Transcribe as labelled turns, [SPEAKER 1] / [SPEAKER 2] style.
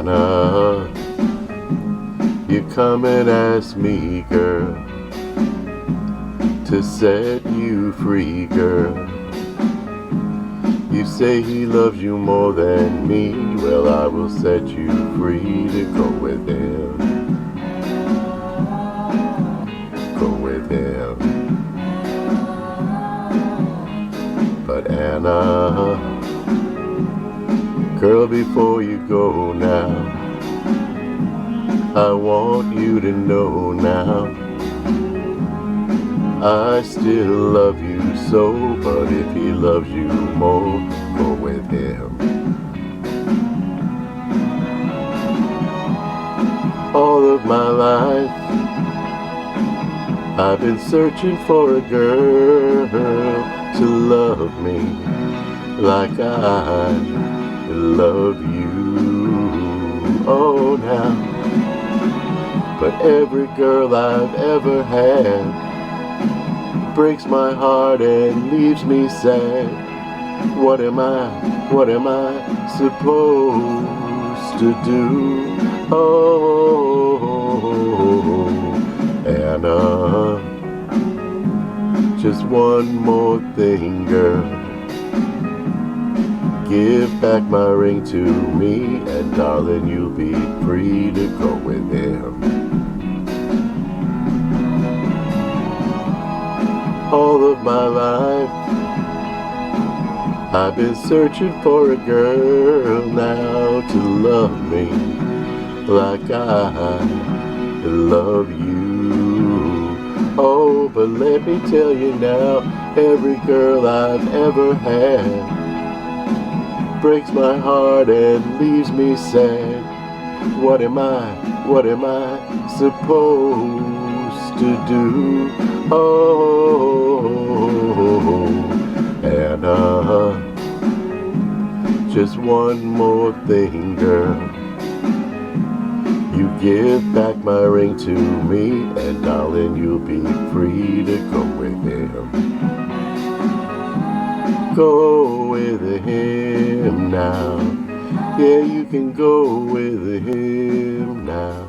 [SPEAKER 1] Anna, you come and ask me, girl, to set you free, girl. You say he loves you more than me. Well, I will set you free to go with him. Go with him. But Anna, girl, before you go now, I want you to know now, I still love you so, but if he loves you more, go with him. All of my life, I've been searching for a girl to love me like I love you. Oh, now, but every girl I've ever had breaks my heart and leaves me sad. What am I supposed to do? Oh, Anna, just one more thing, girl. Give back my ring to me, and darling, you'll be free to go with him. All of my life, I've been searching for a girl now to love me like I love you. Oh, but let me tell you now, every girl I've ever had breaks my heart and leaves me sad. What am I supposed to do? Oh, Anna, just one more thing, girl. You give back my ring to me, and darling, you'll be free to go with him. Go with him now. Yeah, you can go with him now.